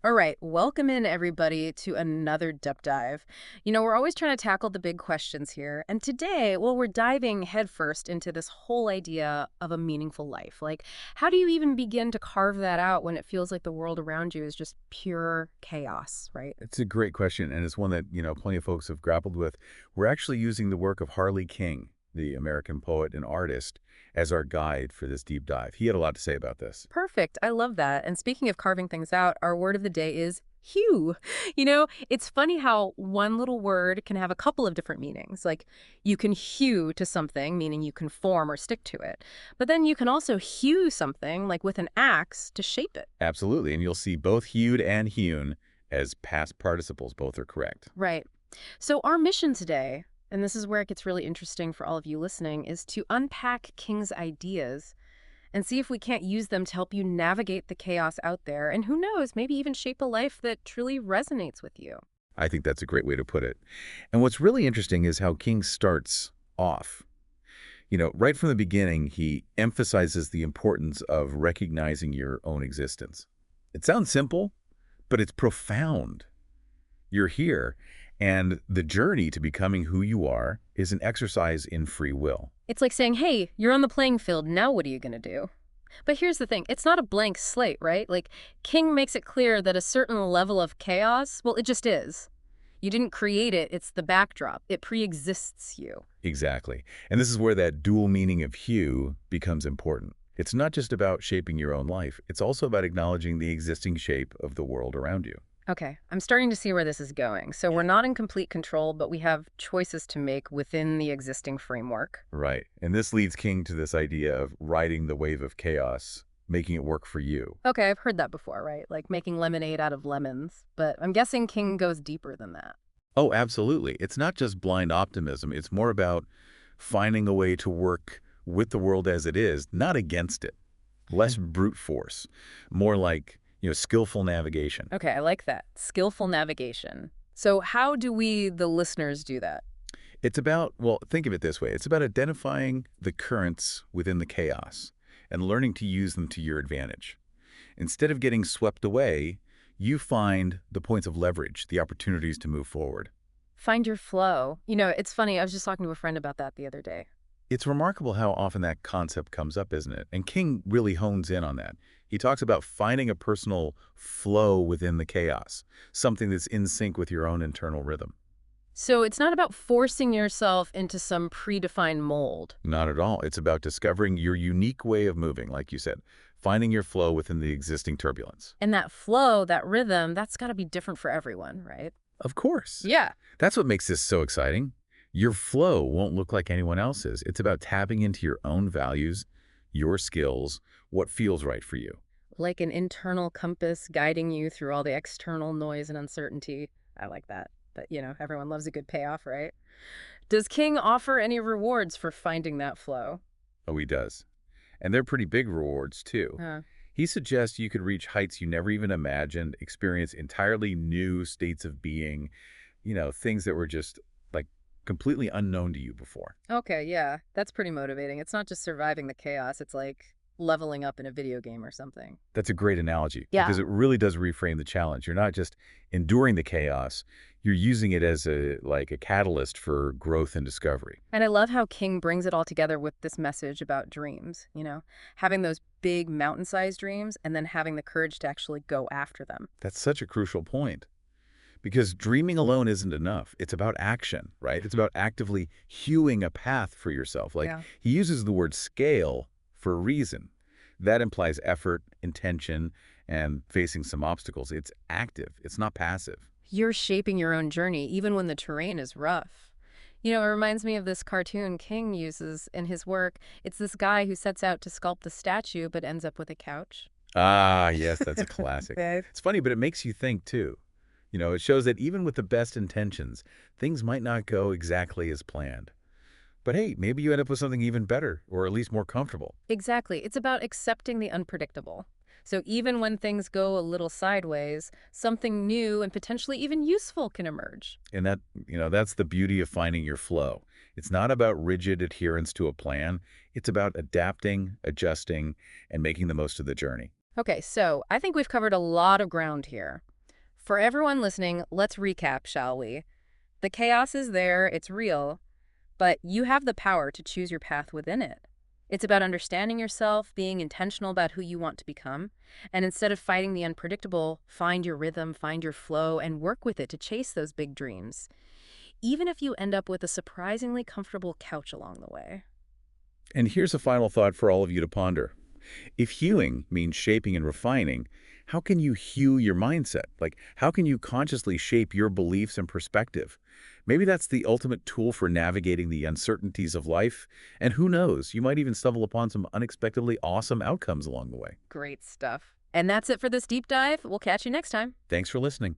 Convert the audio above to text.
All right, welcome in everybody to another Depth Dive. We're always trying to tackle the big questions here. And today, well, we're diving headfirst into this whole idea of a meaningful life. Like, how do you even begin to carve that out when it feels like the world around you is just pure chaos, right? It's a great question, and it's one that, plenty of folks have grappled with. We're actually using the work of Harley King, the American poet and artist, as our guide for this deep dive. He had a lot to say about this. Perfect. I love that. And speaking of carving things out, our word of the day is hew. It's funny how one little word can have a couple of different meanings. Like you can hew to something, meaning you conform or stick to it. But then you can also hew something, like with an axe, to shape it. Absolutely, and you'll see both hewed and hewn as past participles. Both are correct. Right. So our mission today, and this is where it gets really interesting for all of you listening, is to unpack King's ideas and see if we can't use them to help you navigate the chaos out there, and who knows, maybe even shape a life that truly resonates with you. I think that's a great way to put it. And what's really interesting is how King starts off. Right from the beginning, he emphasizes the importance of recognizing your own existence. It sounds simple, but it's profound. You're here, and the journey to becoming who you are is an exercise in free will. It's like saying, hey, you're on the playing field, now what are you going to do? But here's the thing, it's not a blank slate, right? Like, King makes it clear that a certain level of chaos, well, it just is. You didn't create it, it's the backdrop. It pre-exists you. Exactly. And this is where that dual meaning of hue becomes important. It's not just about shaping your own life, it's also about acknowledging the existing shape of the world around you. Okay, I'm starting to see where this is going. So we're not in complete control, but we have choices to make within the existing framework. Right. And this leads King to this idea of riding the wave of chaos, making it work for you. Okay, I've heard that before, right? Like making lemonade out of lemons. But I'm guessing King goes deeper than that. Oh, absolutely. It's not just blind optimism. It's more about finding a way to work with the world as it is, not against it. Less brute force, more like, skillful navigation. Okay, I like that. Skillful navigation. So how do we, the listeners, do that? It's about, well, think of it this way. It's about identifying the currents within the chaos and learning to use them to your advantage. Instead of getting swept away, you find the points of leverage, the opportunities to move forward. Find your flow. It's funny, I was just talking to a friend about that the other day. It's remarkable how often that concept comes up, isn't it? And King really hones in on that. He talks about finding a personal flow within the chaos, something that's in sync with your own internal rhythm. So it's not about forcing yourself into some predefined mold. Not at all. It's about discovering your unique way of moving, like you said, finding your flow within the existing turbulence. And that flow, that rhythm, that's got to be different for everyone, right? Of course. Yeah. That's what makes this so exciting. Your flow won't look like anyone else's. It's about tapping into your own values, your skills, what feels right for you. Like an internal compass guiding you through all the external noise and uncertainty. I like that. But, everyone loves a good payoff, right? Does King offer any rewards for finding that flow? Oh, he does. And they're pretty big rewards, too. Uh, He suggests you could reach heights you never even imagined, experience entirely new states of being, things that were just like completely unknown to you before. okay, yeah. That's pretty motivating. It's not just surviving the chaos. It's like leveling up in a video game or something. That's a great analogy Yeah. because it really does reframe the challenge. You're not just enduring the chaos, you're using it as a catalyst for growth and discovery. And I love how King brings it all together with this message about dreams, having those big mountain-sized dreams and then having the courage to actually go after them. That's such a crucial point because dreaming alone isn't enough. It's about action, right? It's about actively hewing a path for yourself. Like Yeah. he uses the word scale for a reason. That implies effort, intention, and facing some obstacles. It's active. It's not passive. You're shaping your own journey, even when the terrain is rough. It reminds me of this cartoon King uses in his work. It's this guy who sets out to sculpt the statue but ends up with a couch. Ah, yes, that's a classic. Right. It's funny, but it makes you think too. It shows that even with the best intentions, things might not go exactly as planned. But hey, maybe you end up with something even better, or at least more comfortable. Exactly. It's about accepting the unpredictable. So even when things go a little sideways, something new and potentially even useful can emerge. And that's the beauty of finding your flow. It's not about rigid adherence to a plan. It's about adapting, adjusting, and making the most of the journey. Okay, so I think we've covered a lot of ground here. For everyone listening, let's recap, shall we? The chaos is there, it's real, but you have the power to choose your path within it. It's about understanding yourself, being intentional about who you want to become, and instead of fighting the unpredictable, find your rhythm, find your flow, and work with it to chase those big dreams, even if you end up with a surprisingly comfortable couch along the way. And here's a final thought for all of you to ponder. If hewing means shaping and refining, how can you hew your mindset? Like, how can you consciously shape your beliefs and perspective? Maybe that's the ultimate tool for navigating the uncertainties of life. And who knows, you might even stumble upon some unexpectedly awesome outcomes along the way. Great stuff. And that's it for this deep dive. We'll catch you next time. Thanks for listening.